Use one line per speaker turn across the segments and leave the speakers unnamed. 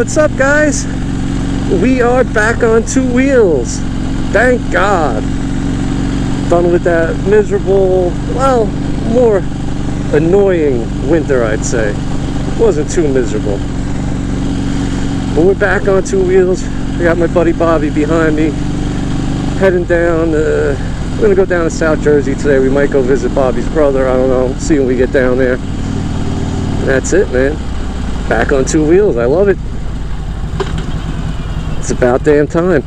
What's up, guys? We are back on two wheels. Thank God. Done with that miserable, well, more annoying winter, I'd say. It wasn't too miserable. But we're back on two wheels. I got my buddy Bobby behind me. Heading down, we're gonna go down to South Jersey today. We might go visit Bobby's brother. I don't know. See when we get down there. And that's it, man. Back on two wheels. I love it. It's about damn time.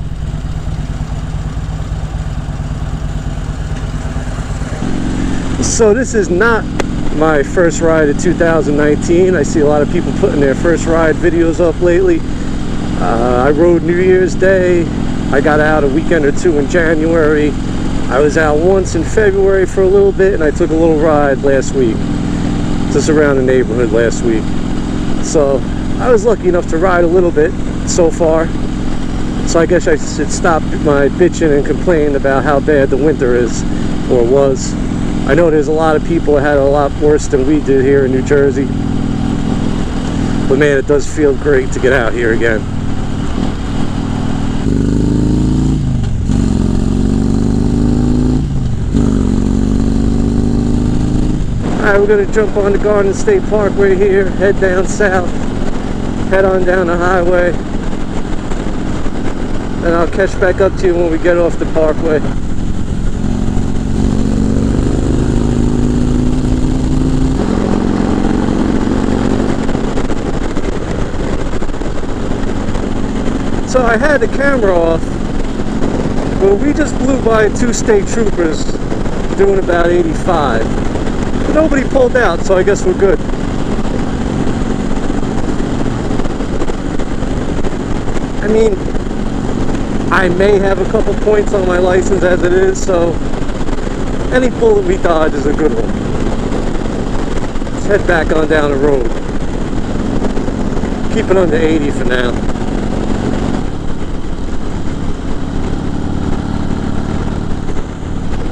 So this is not my first ride of 2019. I see a lot of people putting their first ride videos up lately. I rode New Year's Day. I got out a weekend or two in January. I was out once in February for a little bit, and I took a little ride last week. Just around the neighborhood last week. So I was lucky enough to ride a little bit so far. So I guess I should stop my bitching and complaining about how bad the winter is, or was. I know there's a lot of people that had it a lot worse than we did here in New Jersey. But man, it does feel great to get out here again. Alright, we're going to jump on the Garden State Parkway here, head down south, head on down the highway. And I'll catch back up to you when we get off the parkway. So I had the camera off, but we just blew by two state troopers doing about 85. Nobody pulled out, so I guess we're good. I mean, I may have a couple points on my license as it is, so any bullet we dodge is a good one. Let's head back on down the road. Keep it under 80 for now.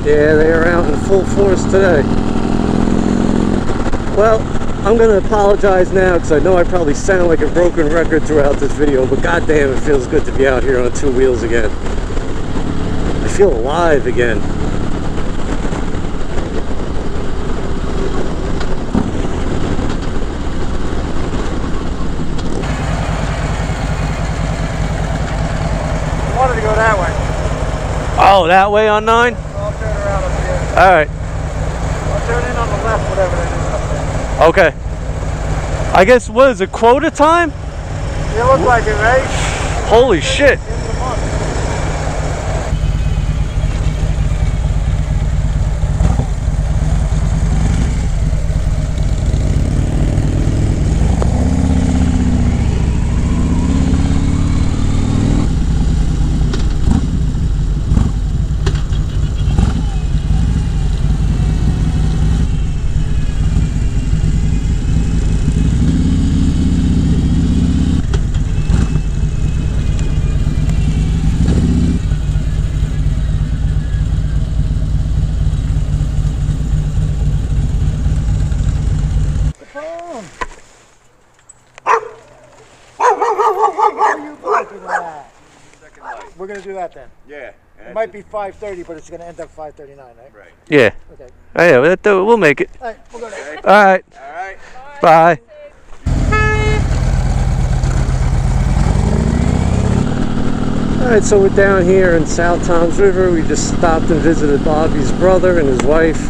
Yeah, they are out in full force today. Well, I'm going to apologize now because I know I probably sound like a broken record throughout this video, but goddamn, it feels good to be out here on two wheels again. I feel alive again.
I wanted to go that way.
Oh, that way on 9?
I'll turn around up here.
Alright.
I'll turn in on the left, whatever that is up there.
Okay. I guess, what is it, quota time?
It looks like it, right?
Holy shit.
We're going to do that then.
Yeah.
It might be 5:30, but it's going to end up 5:39, right?
Right.
Yeah.
Okay.
Oh, yeah, we'll make it.
All right, we'll go there.
Alright.
All right.
Bye. Alright, so we're down here in South Toms River. We just stopped and visited Bobby's brother and his wife.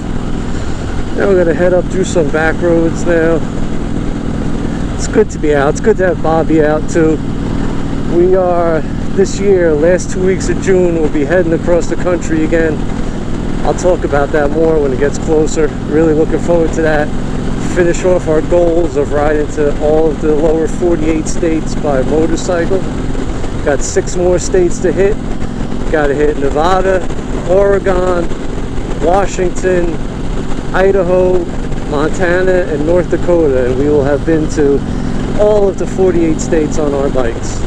Now we're going to head up through some back roads now. It's good to be out. It's good to have Bobby out too. We are, this year, last 2 weeks of June, we'll be heading across the country again. I'll talk about that more when it gets closer. Really looking forward to that. Finish off our goals of riding to all of the lower 48 states by motorcycle. Got 6 more states to hit. Got to hit Nevada, Oregon, Washington, Idaho, Montana, and North Dakota, and we will have been to all of the 48 states on our bikes.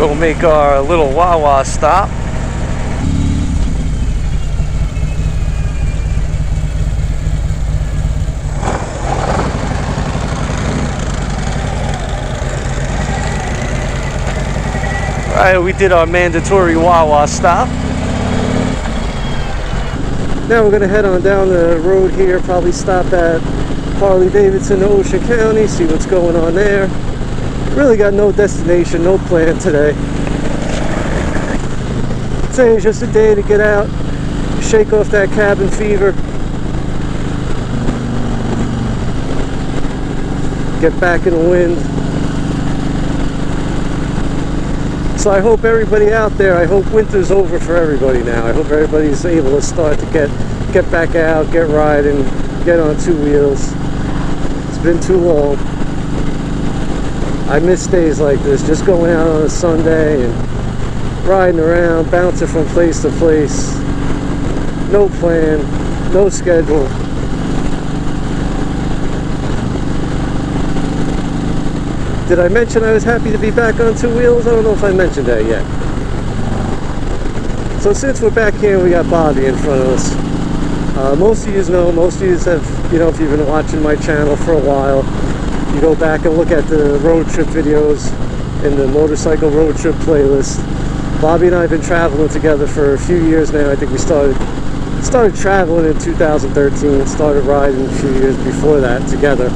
Go make our little Wawa stop. Alright, we did our mandatory Wawa stop. Now we're going to head on down the road here, probably stop at Harley-Davidson, Ocean County, see what's going on there. Really got no destination, no plan today. Today is just a day to get out, shake off that cabin fever, get back in the wind. So I hope everybody out there, I hope winter's over for everybody now. I hope everybody's able to start to get back out, get riding, get on two wheels. It's been too long. I miss days like this, just going out on a Sunday and riding around, bouncing from place to place. No plan, no schedule. Did I mention I was happy to be back on two wheels? I don't know if I mentioned that yet. So since we're back here, we got Bobby in front of us. Most of you know, most of you have, if you've been watching my channel for a while, you go back and look at the road trip videos in the motorcycle road trip playlist. Bobby and I have been traveling together for a few years now. I think we started traveling in 2013, started riding a few years before that together.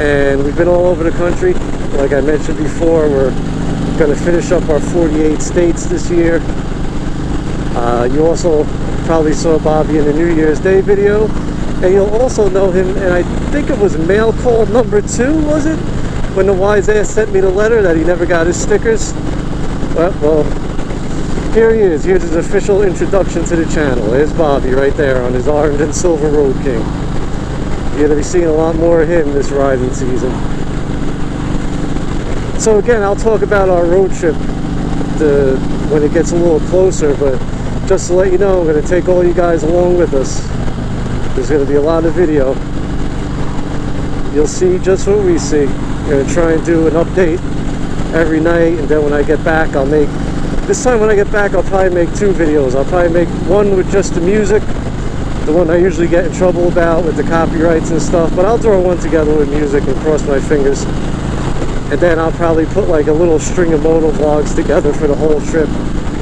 And we've been all over the country. Like I mentioned before, we're going to finish up our 48 states this year. You also probably saw Bobby in the New Year's Day video. And you'll also know him, and I think it was mail call number 2, was it? When the wise ass sent me the letter that he never got his stickers. Well, here he is. Here's his official introduction to the channel. There's Bobby right there on his orange and silver Road King. You're going to be seeing a lot more of him this riding season. So again, I'll talk about our road trip when it gets a little closer, but just to let you know, I'm going to take all you guys along with us. There's going to be a lot of video. You'll see just what we see. I'm going to try and do an update every night, and then when I get back, this time when I get back, I'll probably make 2 videos. I'll probably make one with just the music, the one I usually get in trouble about with the copyrights and stuff, but I'll throw one together with music and cross my fingers. And then I'll probably put like a little string of moto vlogs together for the whole trip.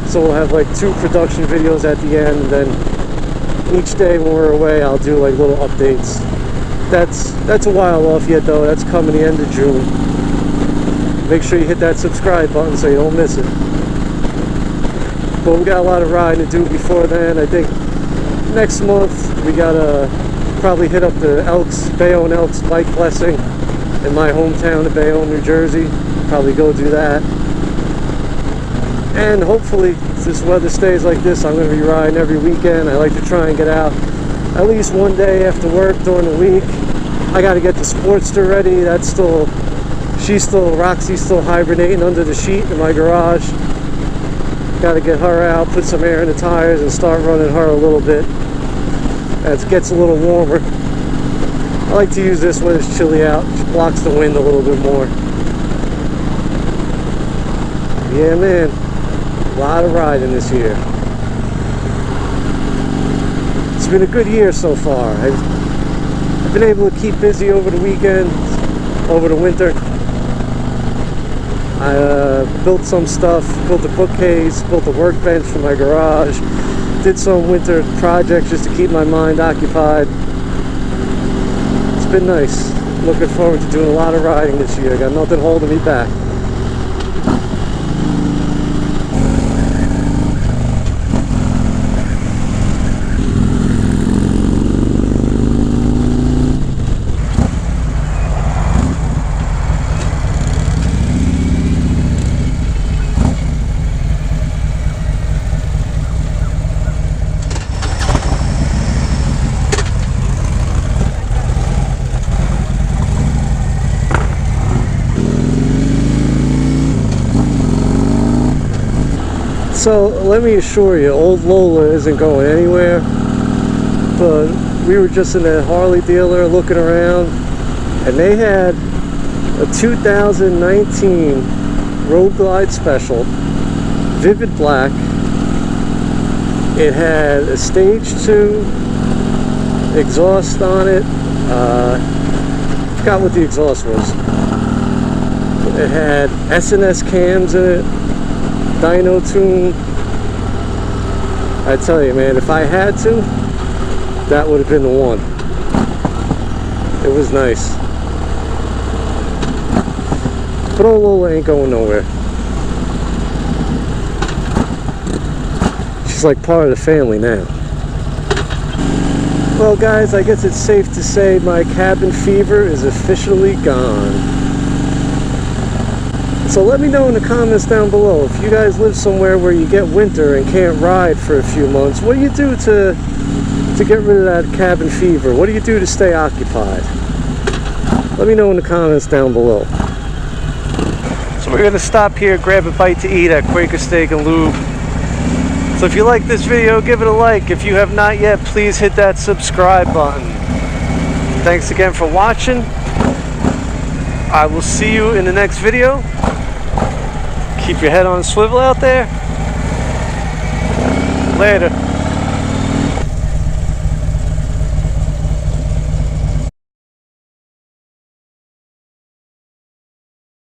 So we'll have like 2 production videos at the end, and then each day when we're away, I'll do like little updates. That's a while off yet though. That's coming the end of June. Make sure you hit that subscribe button so you don't miss it. But we got a lot of riding to do before then. I think next month we gotta probably hit up the Bayonne Elks bike blessing in my hometown of Bayonne, New Jersey. Probably go do that. And hopefully, if this weather stays like this, I'm going to be riding every weekend. I like to try and get out at least one day after work during the week. I got to get the Sportster ready. Roxy's still hibernating under the sheet in my garage. Got to get her out, put some air in the tires, and start running her a little bit as it gets a little warmer. I like to use this when it's chilly out. It blocks the wind a little bit more. Yeah, man. A lot of riding this year. It's been a good year so far. I've been able to keep busy over the weekend, over the winter. I built some stuff, built a bookcase, built a workbench for my garage, did some winter projects just to keep my mind occupied. It's been nice. Looking forward to doing a lot of riding this year. Got nothing holding me back. So let me assure you, old Lola isn't going anywhere. But we were just in a Harley dealer looking around, and they had a 2019 Road Glide Special, vivid black. It had a stage 2 exhaust on it. Forgot what the exhaust was. It had S&S cams in it, dyno tune. I tell you, man, if I had to, that would have been the one. It was nice. But old Lola ain't going nowhere. She's like part of the family now. Well, guys, I guess it's safe to say my cabin fever is officially gone. So let me know in the comments down below, if you guys live somewhere where you get winter and can't ride for a few months, what do you do to get rid of that cabin fever? What do you do to stay occupied? Let me know in the comments down below. So we're going to stop here, grab a bite to eat at Quaker Steak and Lube. So if you like this video, give it a like. If you have not yet, please hit that subscribe button. Thanks again for watching. I will see you in the next video. Keep your head on a swivel out there. Later.